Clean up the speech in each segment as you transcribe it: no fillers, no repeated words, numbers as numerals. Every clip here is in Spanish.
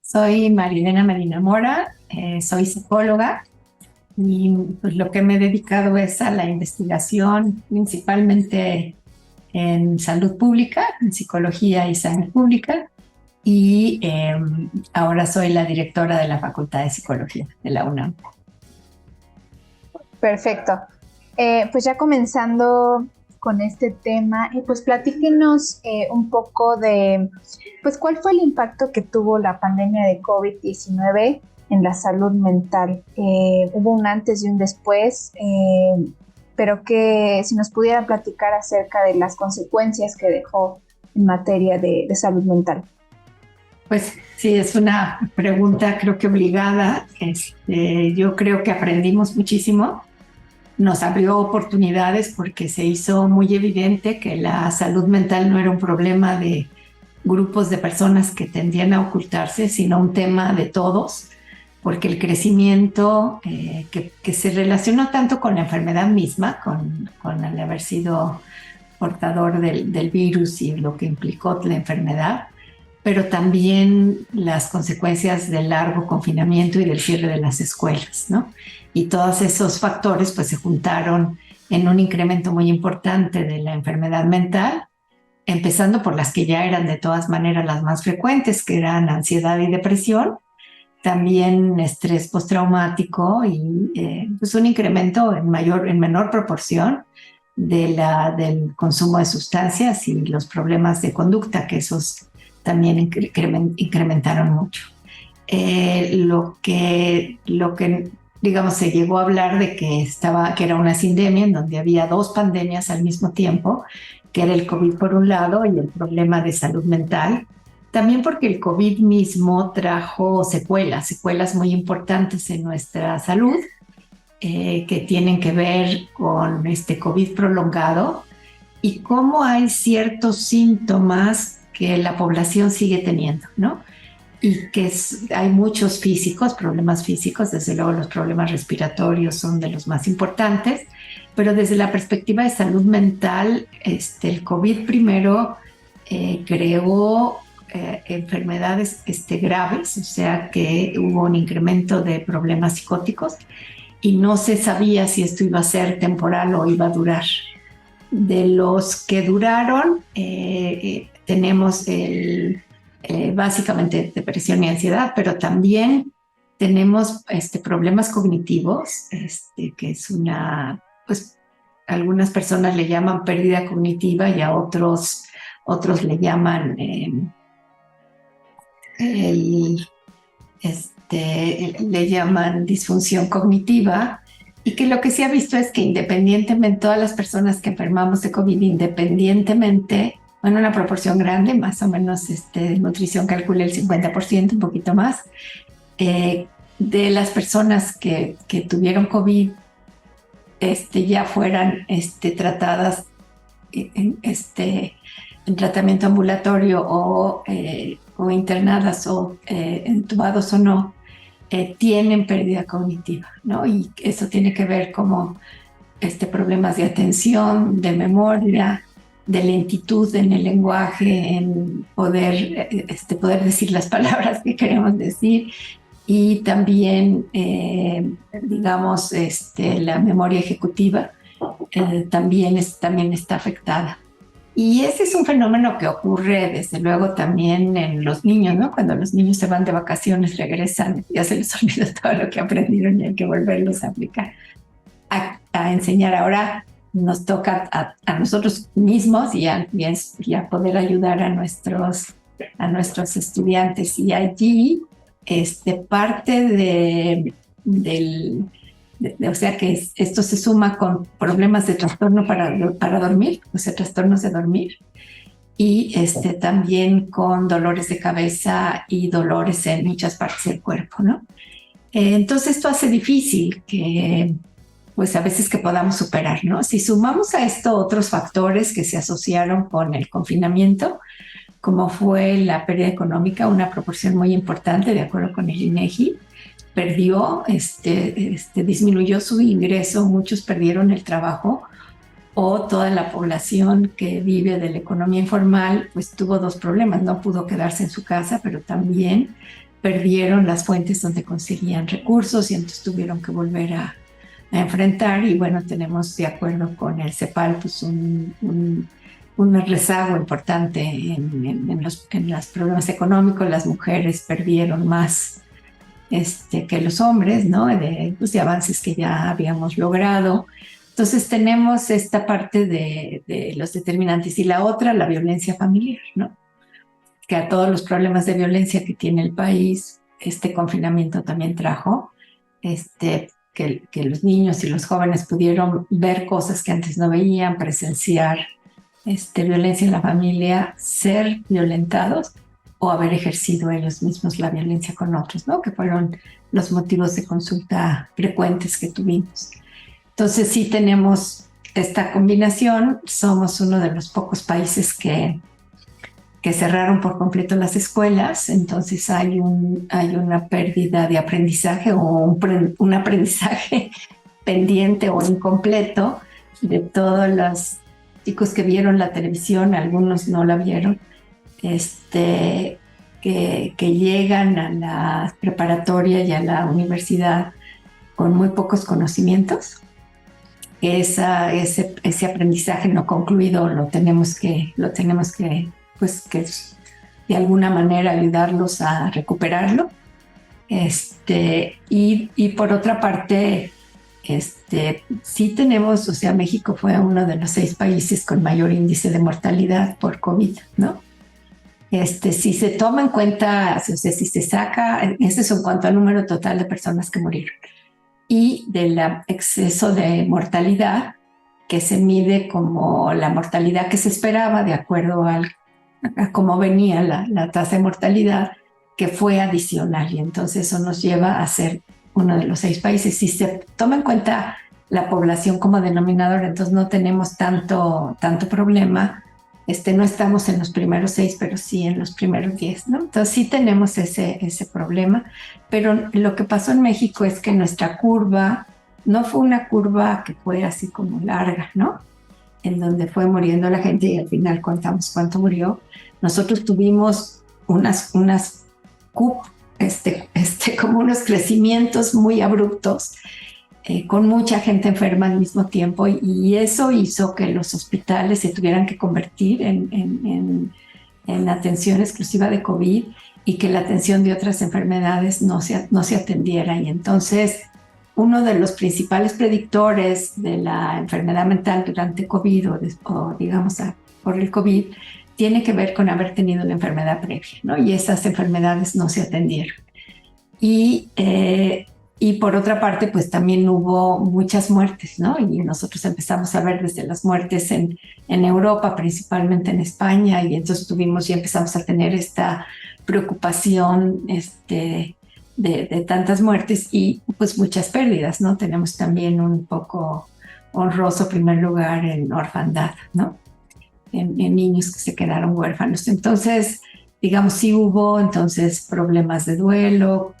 Soy Marilena Medina Mora, soy psicóloga y pues, lo que me he dedicado es a la investigación, principalmente en salud pública, en psicología y salud pública, y ahora soy la directora de la Facultad de Psicología de la UNAM. Perfecto. Pues ya comenzando con este tema, pues platíquenos un poco de, pues cuál fue el impacto que tuvo la pandemia de COVID-19 en la salud mental. Hubo un antes y un después, pero que si nos pudiera platicar acerca de las consecuencias que dejó en materia de salud mental. Pues sí, es una pregunta creo que obligada. Yo creo que aprendimos muchísimo. Nos abrió oportunidades porque se hizo muy evidente que la salud mental no era un problema de grupos de personas que tendían a ocultarse, sino un tema de todos, porque el crecimiento que se relacionó tanto con la enfermedad misma, con el haber sido portador del virus y lo que implicó la enfermedad, pero también las consecuencias del largo confinamiento y del cierre de las escuelas, ¿no? Y todos esos factores pues se juntaron en un incremento muy importante de la enfermedad mental, empezando por las que ya eran de todas maneras las más frecuentes, que eran ansiedad y depresión, también estrés postraumático y pues un incremento en menor proporción del consumo de sustancias y los problemas de conducta, que esos también incrementaron mucho. Lo que digamos se llegó a hablar de que era una sindemia en donde había dos pandemias al mismo tiempo, que era el COVID por un lado y el problema de salud mental. También porque el COVID mismo trajo secuelas muy importantes en nuestra salud, que tienen que ver con este COVID prolongado y cómo hay ciertos síntomas que la población sigue teniendo, ¿no? Y que hay muchos problemas físicos, desde luego los problemas respiratorios son de los más importantes, pero desde la perspectiva de salud mental, el COVID primero creó enfermedades graves, o sea que hubo un incremento de problemas psicóticos y no se sabía si esto iba a ser temporal o iba a durar. De los que duraron, tenemos básicamente depresión y ansiedad, pero también tenemos problemas cognitivos, que es pues algunas personas le llaman pérdida cognitiva y a otros le llaman le llaman disfunción cognitiva, y que lo que se ha visto es que independientemente, todas las personas que enfermamos de COVID, independientemente, bueno, una proporción grande, más o menos nutrición calcula el 50%, un poquito más, de las personas que tuvieron COVID ya fueran tratadas en tratamiento ambulatorio o internadas o entubados o no, tienen pérdida cognitiva, ¿no? Y eso tiene que ver como problemas de atención, de memoria, de lentitud en el lenguaje, en poder decir las palabras que queremos decir, y también, digamos, la memoria ejecutiva también está afectada. Y ese es un fenómeno que ocurre desde luego también en los niños, ¿no? Cuando los niños se van de vacaciones, regresan, ya se les olvida todo lo que aprendieron y hay que volverlos a aplicar, a enseñar. Ahora nos toca a nosotros mismos y a poder ayudar a nuestros estudiantes. Y allí parte o sea que esto se suma con problemas de trastorno para dormir, o sea, trastornos de dormir, y también con dolores de cabeza y dolores en muchas partes del cuerpo, ¿no? Entonces esto hace difícil que, pues a veces que podamos superar, ¿no? Si sumamos a esto otros factores que se asociaron con el confinamiento, como fue la pérdida económica, una proporción muy importante, de acuerdo con el INEGI, disminuyó su ingreso, muchos perdieron el trabajo, o toda la población que vive de la economía informal, pues tuvo dos problemas: no pudo quedarse en su casa, pero también perdieron las fuentes donde conseguían recursos y entonces tuvieron que volver a enfrentar. Y bueno, tenemos de acuerdo con el CEPAL pues un rezago importante en los problemas económicos. Las mujeres perdieron más que los hombres, ¿no? Pues, de avances que ya habíamos logrado. Entonces tenemos esta parte de los determinantes y la otra, la violencia familiar, ¿no? Que a todos los problemas de violencia que tiene el país, este confinamiento también trajo, que los niños y los jóvenes pudieron ver cosas que antes no veían, presenciar violencia en la familia, ser violentados o haber ejercido ellos mismos la violencia con otros, ¿no? Que fueron los motivos de consulta frecuentes que tuvimos. Entonces sí tenemos esta combinación. Somos uno de los pocos países que cerraron por completo las escuelas, entonces hay una pérdida de aprendizaje o un aprendizaje pendiente o incompleto de todos los chicos que vieron la televisión. Algunos no la vieron, que llegan a la preparatoria y a la universidad con muy pocos conocimientos. Ese aprendizaje no concluido lo tenemos que pues que de alguna manera ayudarlos a recuperarlo. Y por otra parte, sí tenemos, o sea, México fue uno de los 6 países con mayor índice de mortalidad por COVID, ¿no? Si se toma en cuenta, o sea, si se saca, ese es en cuanto al número total de personas que murieron, y del exceso de mortalidad, que se mide como la mortalidad que se esperaba de acuerdo a cómo venía la tasa de mortalidad, que fue adicional, y entonces eso nos lleva a ser uno de los 6 países. Si se toma en cuenta la población como denominador, entonces no tenemos tanto problema. No estamos en los primeros 6, pero sí en los primeros 10, ¿no? Entonces sí tenemos ese problema, pero lo que pasó en México es que nuestra curva no fue una curva que fue así como larga, ¿no? En donde fue muriendo la gente y al final contamos cuánto murió. Nosotros tuvimos como unos crecimientos muy abruptos, con mucha gente enferma al mismo tiempo, y eso hizo que los hospitales se tuvieran que convertir en atención exclusiva de COVID y que la atención de otras enfermedades no se atendiera. Y entonces uno de los principales predictores de la enfermedad mental durante COVID o digamos por el COVID tiene que ver con haber tenido una enfermedad previa, ¿no? Y esas enfermedades no se atendieron. Y por otra parte, pues también hubo muchas muertes, ¿no? Y nosotros empezamos a ver desde las muertes en Europa, principalmente en España, y entonces empezamos a tener esta preocupación de tantas muertes y pues muchas pérdidas, ¿no? Tenemos también un poco honroso primer lugar en orfandad, ¿no? En niños que se quedaron huérfanos. Entonces, digamos, sí hubo entonces problemas de duelo.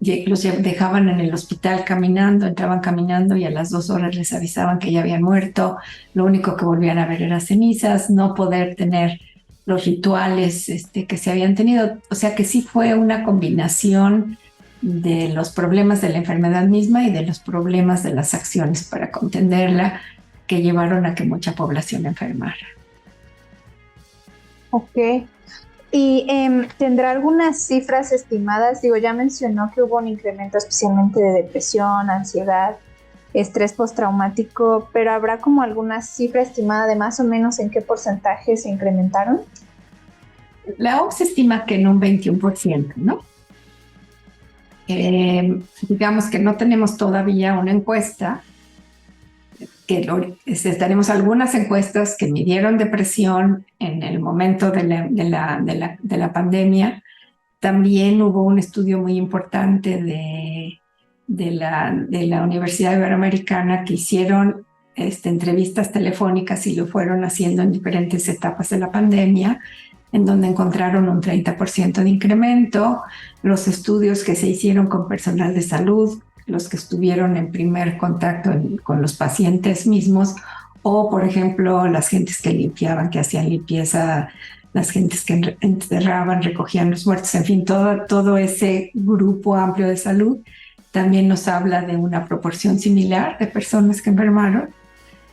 Los dejaban en el hospital caminando, entraban caminando y a las 2 horas les avisaban que ya habían muerto. Lo único que volvían a ver eran cenizas, no poder tener los rituales que se habían tenido. O sea que sí fue una combinación de los problemas de la enfermedad misma y de los problemas de las acciones para contenerla, que llevaron a que mucha población enfermara. Ok. ¿Y tendrá algunas cifras estimadas? Digo, ya mencionó que hubo un incremento especialmente de depresión, ansiedad, estrés postraumático, pero ¿habrá como alguna cifra estimada de más o menos en qué porcentaje se incrementaron? La OMS estima que en un 21%, ¿no? Digamos que no tenemos todavía una encuesta, tenemos algunas encuestas que midieron depresión en el momento de la pandemia. También hubo un estudio muy importante de la Universidad Iberoamericana que hicieron entrevistas telefónicas y lo fueron haciendo en diferentes etapas de la pandemia, en donde encontraron un 30% de incremento. Los estudios que se hicieron con personal de salud, los que estuvieron en primer contacto con los pacientes mismos, o por ejemplo las gentes que limpiaban, que hacían limpieza, las gentes que enterraban, recogían los muertos, en fin, todo ese grupo amplio de salud también nos habla de una proporción similar de personas que enfermaron.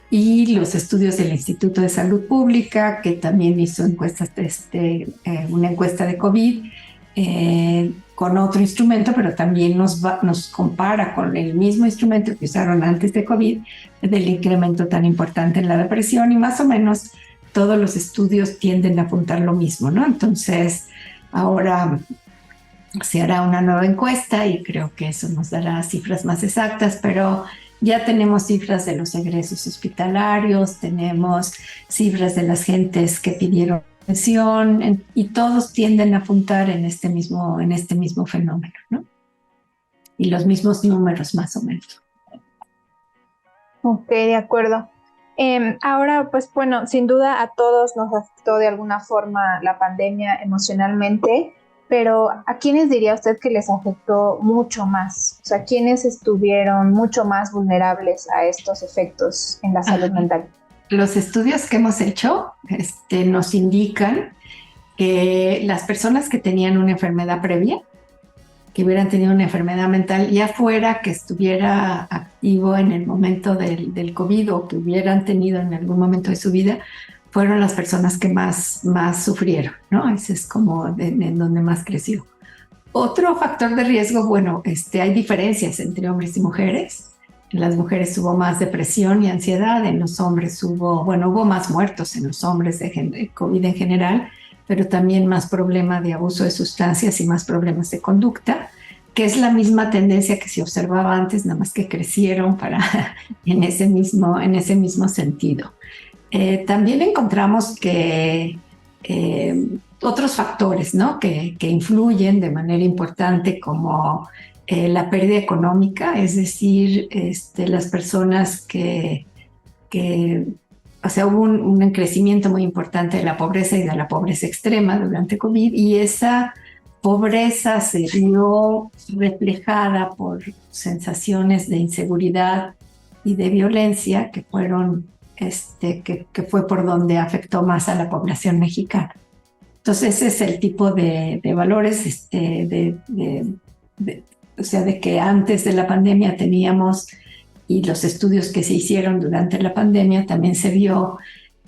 Y los estudios del Instituto de Salud Pública, que también hizo una encuesta de COVID con otro instrumento, pero también nos compara con el mismo instrumento que usaron antes de COVID, del incremento tan importante en la depresión, y más o menos todos los estudios tienden a apuntar lo mismo, ¿no? Entonces, ahora se hará una nueva encuesta y creo que eso nos dará cifras más exactas, pero ya tenemos cifras de los egresos hospitalarios, tenemos cifras de las gentes que pidieron atención, y todos tienden a apuntar en este mismo fenómeno, ¿no? Y los mismos números más o menos. Ok, de acuerdo. Ahora, pues bueno, sin duda a todos nos afectó de alguna forma la pandemia emocionalmente, pero ¿a quiénes diría usted que les afectó mucho más? O sea, ¿quiénes estuvieron mucho más vulnerables a estos efectos en la salud mental? Los estudios que hemos hecho nos indican que las personas que tenían una enfermedad previa, que hubieran tenido una enfermedad mental, ya fuera que estuviera activo en el momento del COVID o que hubieran tenido en algún momento de su vida, fueron las personas que más sufrieron, ¿no? Ese es como en donde más creció. Otro factor de riesgo, bueno, hay diferencias entre hombres y mujeres. En las mujeres hubo más depresión y ansiedad, en los hombres hubo más muertos en los hombres de COVID en general, pero también más problema de abuso de sustancias y más problemas de conducta, que es la misma tendencia que se observaba antes, nada más que crecieron en ese mismo sentido. También encontramos que otros factores, ¿no? que influyen de manera importante, como la pérdida económica, es decir, las personas que o sea, hubo un crecimiento muy importante de la pobreza y de la pobreza extrema durante COVID, y esa pobreza se vio reflejada por sensaciones de inseguridad y de violencia que fueron que fue por donde afectó más a la población mexicana. Entonces ese es el tipo de valores, o sea, de que antes de la pandemia teníamos, y los estudios que se hicieron durante la pandemia también se vio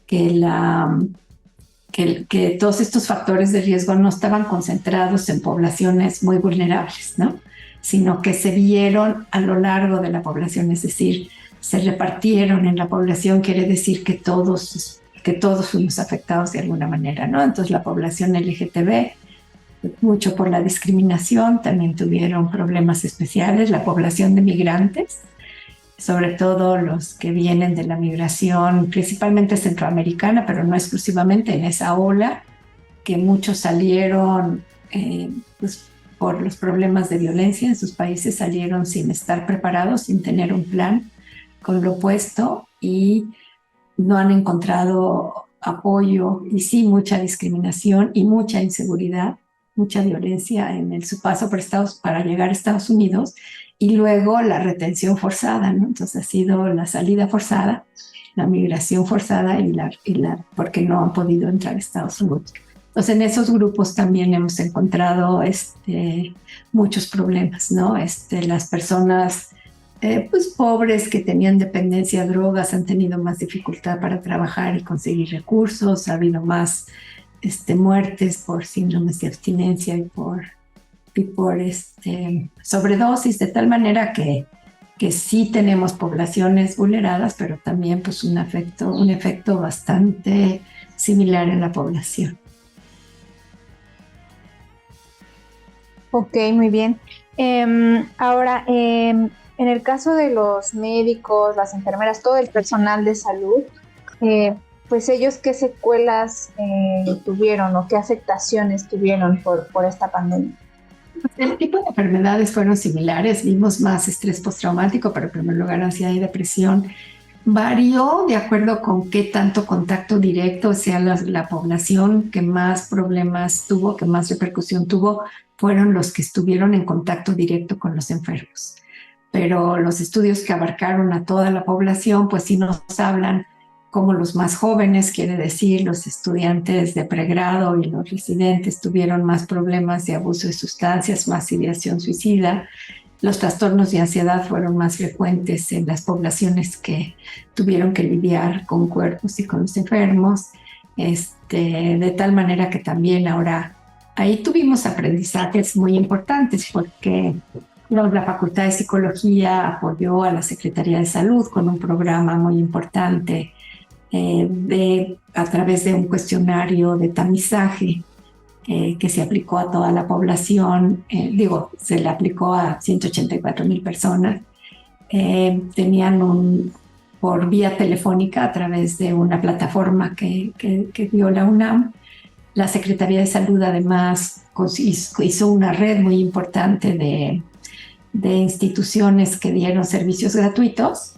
que todos estos factores de riesgo no estaban concentrados en poblaciones muy vulnerables, ¿no? Sino que se vieron a lo largo de la población, es decir, se repartieron en la población, quiere decir que todos fuimos afectados de alguna manera, ¿no? Entonces la población LGTB, mucho por la discriminación, también tuvieron problemas especiales, la población de migrantes, sobre todo los que vienen de la migración principalmente centroamericana, pero no exclusivamente, en esa ola, que muchos salieron pues, por los problemas de violencia en sus países, salieron sin estar preparados, sin tener un plan con lo opuesto, y no han encontrado apoyo, y sí mucha discriminación y mucha inseguridad, mucha violencia en su paso para llegar a Estados Unidos, y luego la retención forzada, ¿no? Entonces ha sido la salida forzada, la migración forzada porque no han podido entrar a Estados Unidos. Entonces en esos grupos también hemos encontrado muchos problemas, ¿no? Las personas pues pobres que tenían dependencia a drogas han tenido más dificultad para trabajar y conseguir recursos, ha habido más muertes por síndromes de abstinencia y por sobredosis, de tal manera que sí tenemos poblaciones vulneradas, pero también pues un efecto bastante similar en la población. Ok, muy bien. Ahora, en el caso de los médicos, las enfermeras, todo el personal de salud, pues ellos, ¿qué secuelas tuvieron o qué afectaciones tuvieron por esta pandemia? El tipo de enfermedades fueron similares, vimos más estrés postraumático, pero en primer lugar ansiedad y depresión. Varió de acuerdo con qué tanto contacto directo, o sea, la población que más problemas tuvo, que más repercusión tuvo, fueron los que estuvieron en contacto directo con los enfermos. Pero los estudios que abarcaron a toda la población, pues sí nos hablan como los más jóvenes, quiere decir los estudiantes de pregrado y los residentes, tuvieron más problemas de abuso de sustancias, más ideación suicida. Los trastornos de ansiedad fueron más frecuentes en las poblaciones que tuvieron que lidiar con cuerpos y con los enfermos, de tal manera que también ahora ahí tuvimos aprendizajes muy importantes porque la Facultad de Psicología apoyó a la Secretaría de Salud con un programa muy importante a través de un cuestionario de tamizaje que se aplicó a toda la población, se le aplicó a 184,000 personas. Tenían por vía telefónica a través de una plataforma que dio la UNAM. La Secretaría de Salud además hizo una red muy importante de instituciones que dieron servicios gratuitos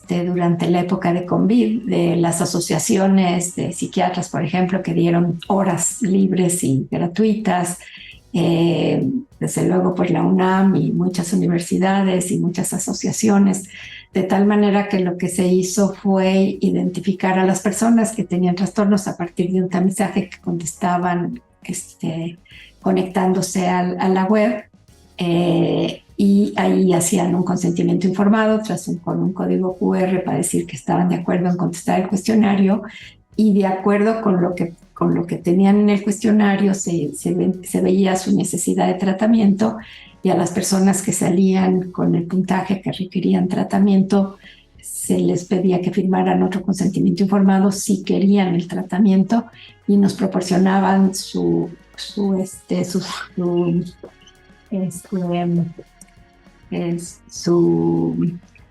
durante la época de COVID, de las asociaciones de psiquiatras, por ejemplo, que dieron horas libres y gratuitas, desde luego por la UNAM y muchas universidades y muchas asociaciones, de tal manera que lo que se hizo fue identificar a las personas que tenían trastornos a partir de un tamizaje que contestaban conectándose a la web, y ahí hacían un consentimiento informado con un código QR para decir que estaban de acuerdo en contestar el cuestionario, y de acuerdo con lo que tenían en el cuestionario se veía su necesidad de tratamiento, y a las personas que salían con el puntaje que requerían tratamiento se les pedía que firmaran otro consentimiento informado si querían el tratamiento, y nos proporcionaban su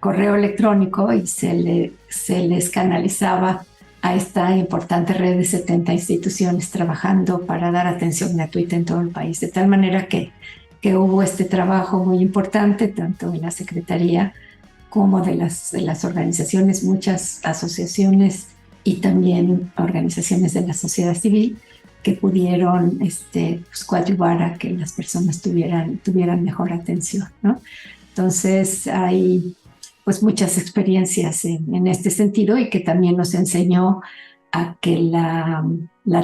correo electrónico, y se les canalizaba a esta importante red de 70 instituciones trabajando para dar atención gratuita en todo el país, de tal manera que hubo este trabajo muy importante tanto de la Secretaría como de las organizaciones, muchas asociaciones y también organizaciones de la sociedad civil que pudieron coadyuvar a que las personas tuvieran mejor atención, ¿no? Entonces hay pues muchas experiencias en este sentido, y que también nos enseñó a que la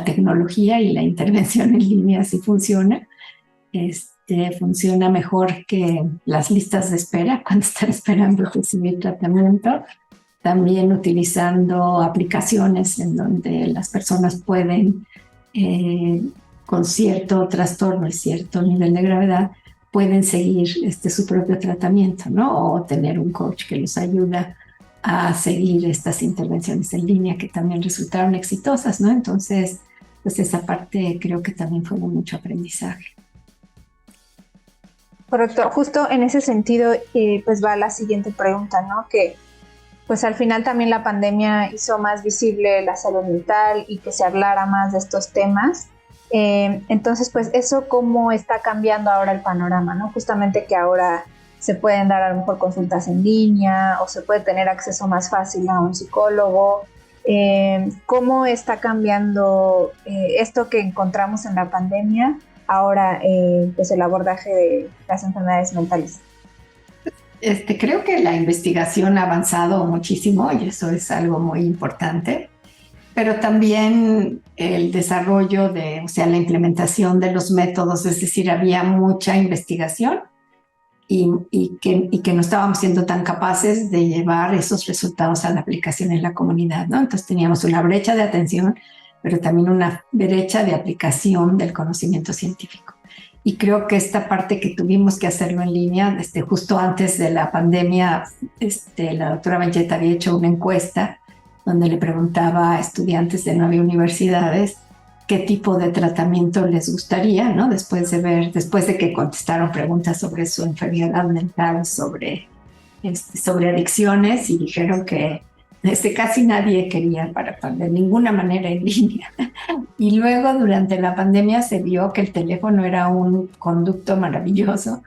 tecnología y la intervención en línea sí funciona. Funciona mejor que las listas de espera cuando están esperando recibir tratamiento. También utilizando aplicaciones en donde las personas pueden, con cierto trastorno y cierto nivel de gravedad, pueden seguir su propio tratamiento, ¿no? O tener un coach que los ayuda a seguir estas intervenciones en línea que también resultaron exitosas, ¿no? Entonces, pues esa parte creo que también fue de mucho aprendizaje. Correcto, justo en ese sentido, pues va la siguiente pregunta, ¿no? Que pues al final también la pandemia hizo más visible la salud mental y que se hablara más de estos temas. Entonces, pues eso cómo está cambiando ahora el panorama, ¿no? Justamente que ahora se pueden dar a lo mejor consultas en línea o se puede tener acceso más fácil a un psicólogo. ¿Cómo está cambiando esto que encontramos en la pandemia ahora, pues el abordaje de las enfermedades mentales? Creo que la investigación ha avanzado muchísimo y eso es algo muy importante, pero también el desarrollo la implementación de los métodos, es decir, había mucha investigación y que no estábamos siendo tan capaces de llevar esos resultados a la aplicación en la comunidad, ¿no? Entonces teníamos una brecha de atención, pero también una brecha de aplicación del conocimiento científico. Y creo que esta parte que tuvimos que hacerlo en línea, justo antes de la pandemia, la doctora Mencheta había hecho una encuesta donde le preguntaba a estudiantes de 9 universidades qué tipo de tratamiento les gustaría, ¿no? Después de que contestaron preguntas sobre su enfermedad mental, sobre adicciones, y dijeron que casi nadie quería de ninguna manera en línea. Y luego durante la pandemia se vio que el teléfono era un conducto maravilloso,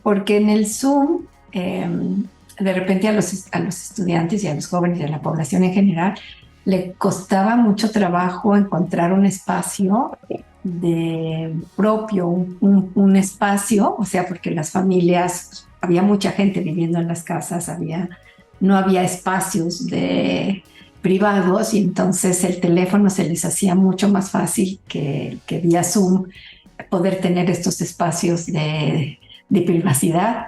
porque en el Zoom de repente a los estudiantes y a los jóvenes y a la población en general le costaba mucho trabajo encontrar un espacio propio, un espacio, o sea, porque las familias, había mucha gente viviendo en las casas, no había espacios privados, y entonces el teléfono se les hacía mucho más fácil que vía Zoom poder tener estos espacios de privacidad.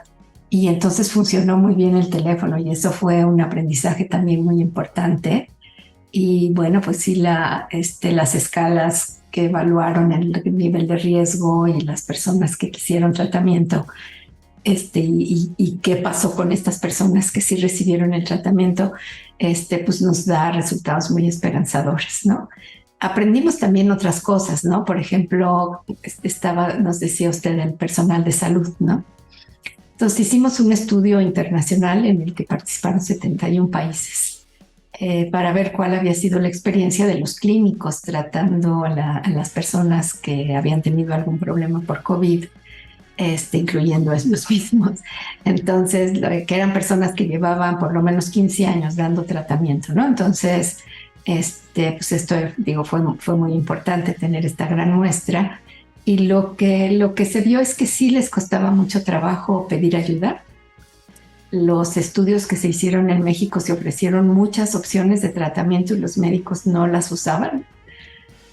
Y entonces funcionó muy bien el teléfono y eso fue un aprendizaje también muy importante. Y bueno, pues sí, las escalas que evaluaron el nivel de riesgo y las personas que quisieron tratamiento, y qué pasó con estas personas que sí recibieron el tratamiento, pues nos da resultados muy esperanzadores, ¿no? Aprendimos también otras cosas, ¿no? Por ejemplo, nos decía usted el personal de salud, ¿no? Entonces hicimos un estudio internacional en el que participaron 71 países para ver cuál había sido la experiencia de los clínicos tratando a las personas que habían tenido algún problema por COVID, incluyendo a los mismos. Entonces, que eran personas que llevaban por lo menos 15 años dando tratamiento, ¿no? Entonces, pues esto, digo, fue muy importante tener esta gran muestra. Y lo que se vio es que sí les costaba mucho trabajo pedir ayuda. Los estudios que se hicieron en México se ofrecieron muchas opciones de tratamiento y los médicos no las usaban,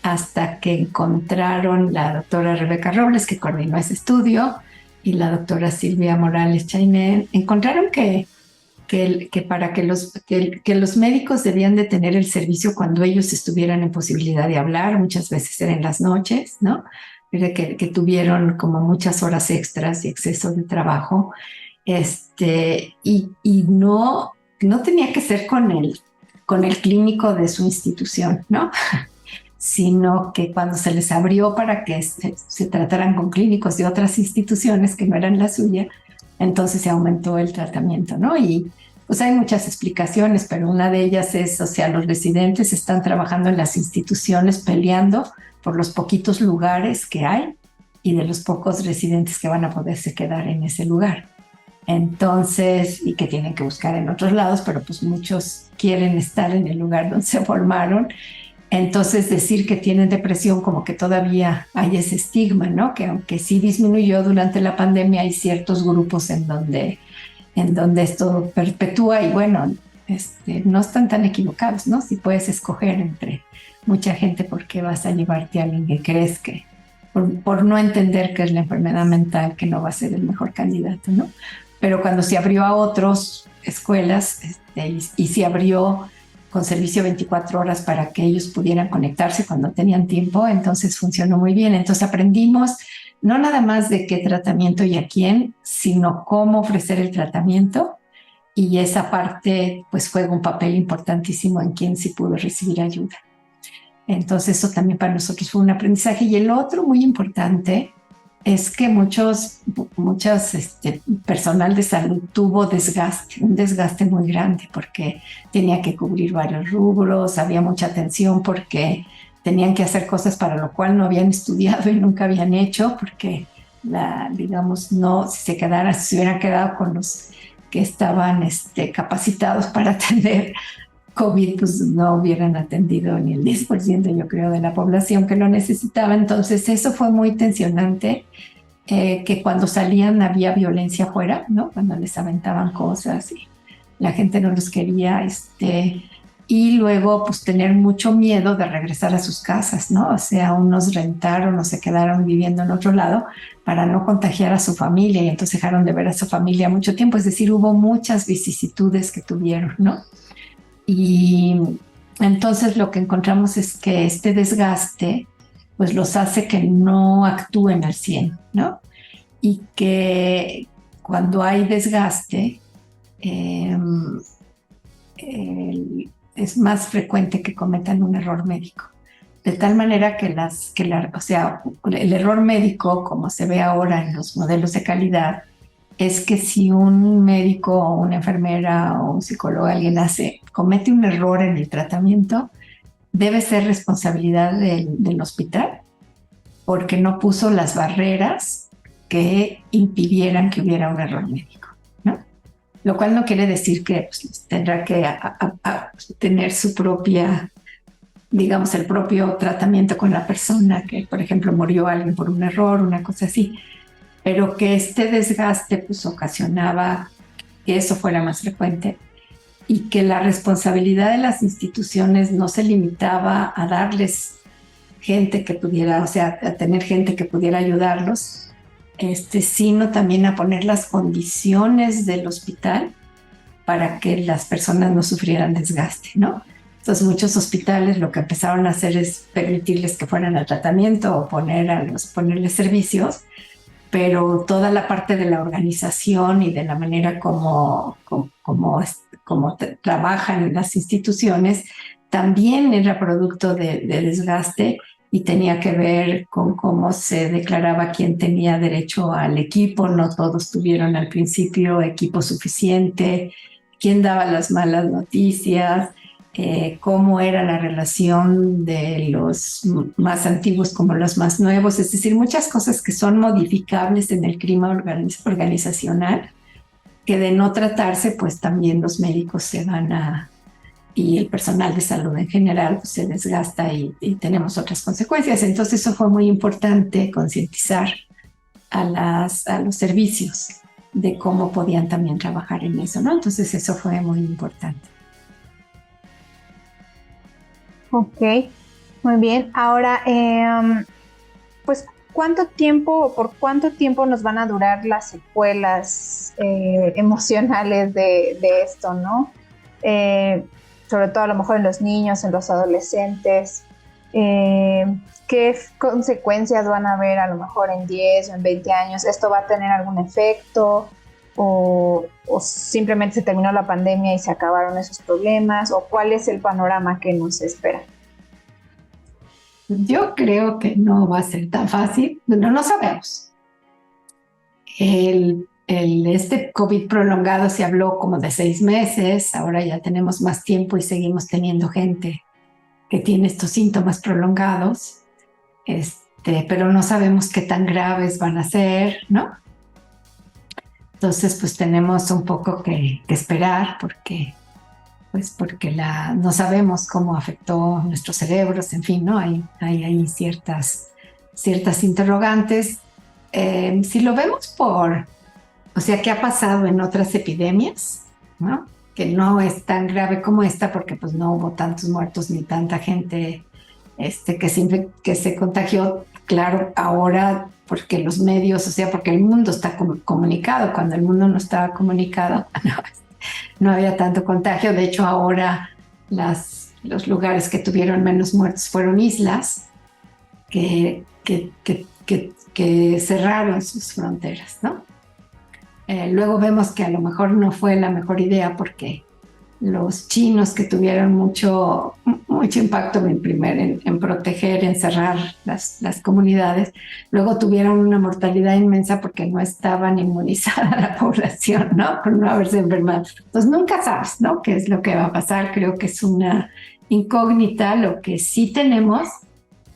hasta que encontraron la doctora Rebeca Robles, que coordinó ese estudio, y la doctora Silvia Morales Chainé, encontraron que los médicos debían de tener el servicio cuando ellos estuvieran en posibilidad de hablar, muchas veces era en las noches, ¿no? Que tuvieron como muchas horas extras y exceso de trabajo, y no tenía que ser con el clínico de su institución, ¿no? Sino que cuando se les abrió para que se trataran con clínicos de otras instituciones que no eran la suya, entonces se aumentó el tratamiento, ¿no? Y pues hay muchas explicaciones, pero una de ellas es, o sea, los residentes están trabajando en las instituciones peleando por los poquitos lugares que hay y de los pocos residentes que van a poderse quedar en ese lugar. Entonces, y que tienen que buscar en otros lados, pero pues muchos quieren estar en el lugar donde se formaron. Entonces, decir que tienen depresión, como que todavía hay ese estigma, ¿no? Que aunque sí disminuyó durante la pandemia, hay ciertos grupos en donde esto perpetúa, y bueno, no están tan equivocados, ¿no? Si puedes escoger entre mucha gente, ¿por qué vas a llevarte a alguien que crees que, por no entender que es la enfermedad mental, que no va a ser el mejor candidato, ¿no? Pero cuando se abrió a otras escuelas, y se abrió con servicio 24 horas para que ellos pudieran conectarse cuando tenían tiempo, entonces funcionó muy bien. Entonces aprendimos no nada más de qué tratamiento y a quién, sino cómo ofrecer el tratamiento, y esa parte pues juega un papel importantísimo en quién sí pudo recibir ayuda. Entonces eso también para nosotros fue un aprendizaje. Y el otro muy importante es que muchos personal de salud tuvo un desgaste muy grande, porque tenía que cubrir varios rubros, había mucha tensión porque tenían que hacer cosas para lo cual no habían estudiado y nunca habían hecho, porque digamos, no, si se hubieran quedado con los que estaban capacitados para atender COVID, pues no hubieran atendido ni el 10%, yo creo, de la población que lo necesitaba. Entonces eso fue muy tensionante, que cuando salían había violencia afuera, ¿no? Cuando les aventaban cosas y la gente no los quería, y luego pues tener mucho miedo de regresar a sus casas, ¿no? O sea, unos rentaron o se quedaron viviendo en otro lado para no contagiar a su familia, y entonces dejaron de ver a su familia mucho tiempo. Es decir, hubo muchas vicisitudes que tuvieron, ¿no? Y entonces lo que encontramos es que este desgaste pues los hace que no actúen al 100, ¿no? Y que cuando hay desgaste, es más frecuente que cometan un error médico. De tal manera que o sea, el error médico, como se ve ahora en los modelos de calidad, es que si un médico o una enfermera o un psicólogo, alguien comete un error en el tratamiento, debe ser responsabilidad del hospital, porque no puso las barreras que impidieran que hubiera un error médico, ¿no? Lo cual no quiere decir que pues, tendrá que tener su propia, digamos, el propio tratamiento con la persona que, por ejemplo, murió alguien por un error, una cosa así, pero que este desgaste pues ocasionaba que eso fuera más frecuente. y que la responsabilidad de las instituciones no se limitaba a darles gente que pudiera, o sea, a tener gente que pudiera ayudarlos, sino también a poner las condiciones del hospital para que las personas no sufrieran desgaste, ¿no? Entonces muchos hospitales lo que empezaron a hacer es permitirles que fueran al tratamiento o ponerles servicios, pero toda la parte de la organización y de la manera como trabajan las instituciones también era producto de desgaste y tenía que ver con cómo se declaraba quién tenía derecho al equipo. No todos tuvieron al principio equipo suficiente, quién daba las malas noticias, cómo era la relación de los más antiguos como los más nuevos, es decir, muchas cosas que son modificables en el clima organizacional, que de no tratarse, pues también los médicos se van y el personal de salud en general pues, se desgasta y tenemos otras consecuencias. Entonces eso fue muy importante, concientizar a los servicios de cómo podían también trabajar en eso, ¿no? Entonces eso fue muy importante. Ok, muy bien. Ahora, pues, ¿por cuánto tiempo nos van a durar las secuelas emocionales de esto, ¿no? Sobre todo a lo mejor en los niños, en los adolescentes. ¿Qué consecuencias van a haber a lo mejor en 10 o en 20 años? ¿Esto va a tener algún efecto? ¿O simplemente se terminó la pandemia y se acabaron esos problemas? ¿O cuál es el panorama que nos espera? Yo creo que no va a ser tan fácil. No sabemos. Este COVID prolongado se habló como de 6 meses, ahora ya tenemos más tiempo y seguimos teniendo gente que tiene estos síntomas prolongados, pero no sabemos qué tan graves van a ser, ¿no? Entonces, pues tenemos un poco que esperar porque no sabemos cómo afectó nuestros cerebros, en fin, ¿no? Hay ciertas interrogantes. Si lo vemos o sea, ¿qué ha pasado en otras epidemias? ¿No? Que no es tan grave como esta porque pues no hubo tantos muertos ni tanta gente que se contagió. Claro, ahora porque los medios, o sea, porque el mundo está comunicado. Cuando el mundo no estaba comunicado, no había tanto contagio. De hecho, ahora los lugares que tuvieron menos muertos fueron islas que cerraron sus fronteras, ¿no? Luego vemos que a lo mejor no fue la mejor idea porque los chinos que tuvieron mucho impacto en proteger, en cerrar las comunidades, luego tuvieron una mortalidad inmensa porque no estaban inmunizada la población, ¿no? Por no haberse enfermado. Entonces nunca sabes, ¿no? ¿Qué es lo que va a pasar? Creo que es una incógnita. Lo que sí tenemos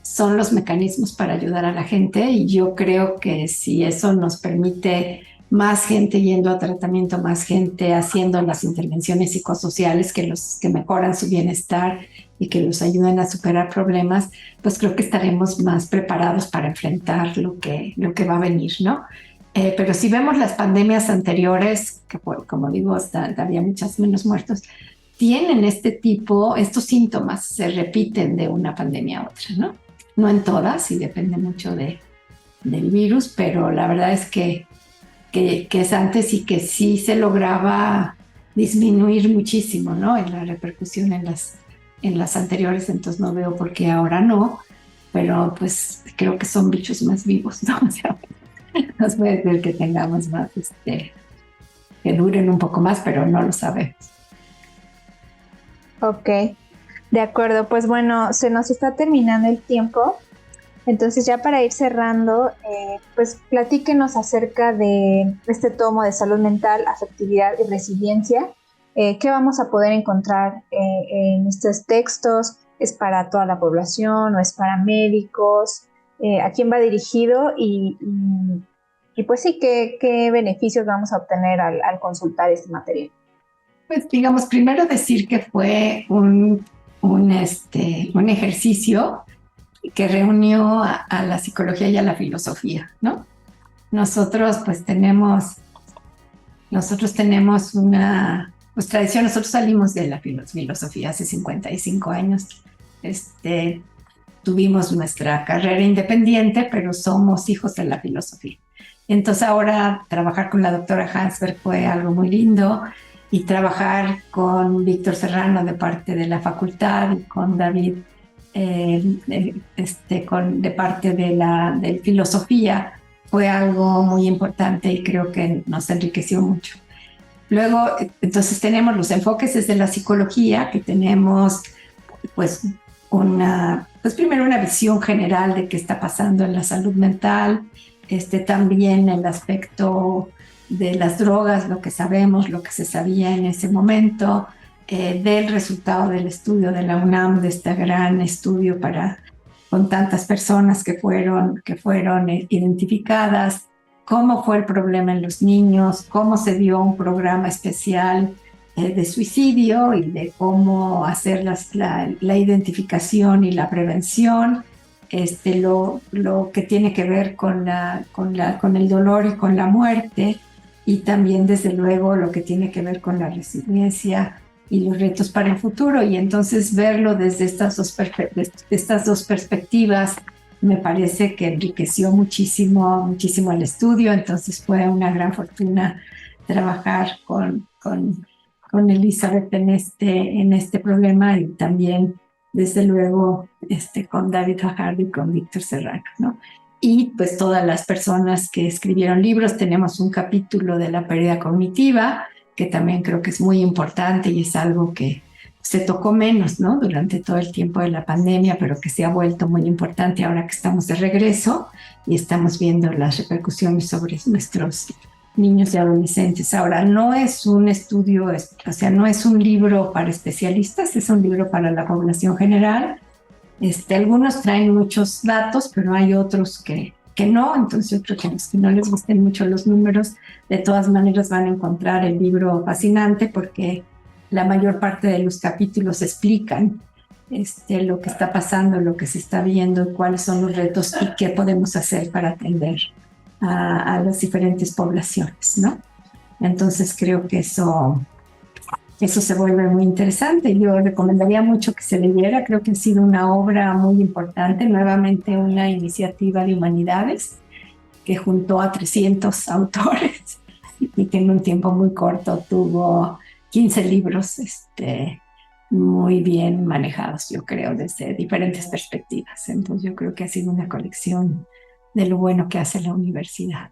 son los mecanismos para ayudar a la gente y yo creo que si eso nos permite más gente yendo a tratamiento, más gente haciendo las intervenciones psicosociales que mejoran su bienestar y que los ayudan a superar problemas, pues creo que estaremos más preparados para enfrentar lo que va a venir, ¿no? Pero si vemos las pandemias anteriores, que como digo, había muchas menos muertos, tienen estos síntomas, se repiten de una pandemia a otra, ¿no? No en todas, y depende mucho del virus, pero la verdad es que es antes y que sí se lograba disminuir muchísimo, ¿no? En la repercusión en las anteriores, entonces no veo por qué ahora no, pero pues creo que son bichos más vivos, ¿no? O sea, nos puede ser que tengamos más, que duren un poco más, pero no lo sabemos. Ok, de acuerdo, pues bueno, se nos está terminando el tiempo. Entonces ya para ir cerrando, pues platíquenos acerca de este tomo de salud mental, afectividad y resiliencia. ¿Qué vamos a poder encontrar en estos textos? ¿Es para toda la población o es para médicos? ¿A quién va dirigido? Y pues sí, ¿qué beneficios vamos a obtener al consultar este material? Pues digamos, primero decir que fue un ejercicio que reunió a la psicología y a la filosofía, ¿no? Nosotros tenemos una pues tradición, nosotros salimos de la filosofía hace 55 años. Tuvimos nuestra carrera independiente, pero somos hijos de la filosofía. Entonces ahora trabajar con la doctora Hansberg fue algo muy lindo, y trabajar con Víctor Serrano de parte de la facultad y con David de parte de filosofía fue algo muy importante y creo que nos enriqueció mucho. Luego, entonces tenemos los enfoques desde la psicología, que tenemos pues pues primero una visión general de qué está pasando en la salud mental, también el aspecto de las drogas, lo que sabemos, lo que se sabía en ese momento, del resultado del estudio de la UNAM, de este gran estudio con tantas personas que fueron identificadas, cómo fue el problema en los niños, cómo se dio un programa especial de suicidio y de cómo hacer la identificación y la prevención, lo que tiene que ver con el dolor y con la muerte, y también desde luego lo que tiene que ver con la resiliencia y los retos para el futuro. Y entonces verlo desde estas dos perspectivas me parece que enriqueció muchísimo, muchísimo el estudio. Entonces fue una gran fortuna trabajar con Elizabeth en este problema, y también desde luego con David Fajardo y con Víctor Serrano, ¿no? Y pues todas las personas que escribieron libros. Tenemos un capítulo de la pérdida cognitiva, que también creo que es muy importante y es algo que se tocó menos, ¿no?, durante todo el tiempo de la pandemia, pero que se ha vuelto muy importante ahora que estamos de regreso y estamos viendo las repercusiones sobre nuestros niños y adolescentes. Ahora, no es un estudio, o sea, no es un libro para especialistas, es un libro para la población general. Algunos traen muchos datos, pero hay otros que no. Entonces yo creo que a los que no les gusten mucho los números, de todas maneras van a encontrar el libro fascinante, porque la mayor parte de los capítulos explican lo que está pasando, lo que se está viendo, cuáles son los retos y qué podemos hacer para atender a las diferentes poblaciones, ¿no? Entonces creo que eso se vuelve muy interesante. Yo recomendaría mucho que se leyera. Creo que ha sido una obra muy importante, nuevamente una iniciativa de humanidades que juntó a 300 autores y que en un tiempo muy corto tuvo 15 libros muy bien manejados, yo creo, desde diferentes perspectivas. Entonces yo creo que ha sido una colección de lo bueno que hace la universidad.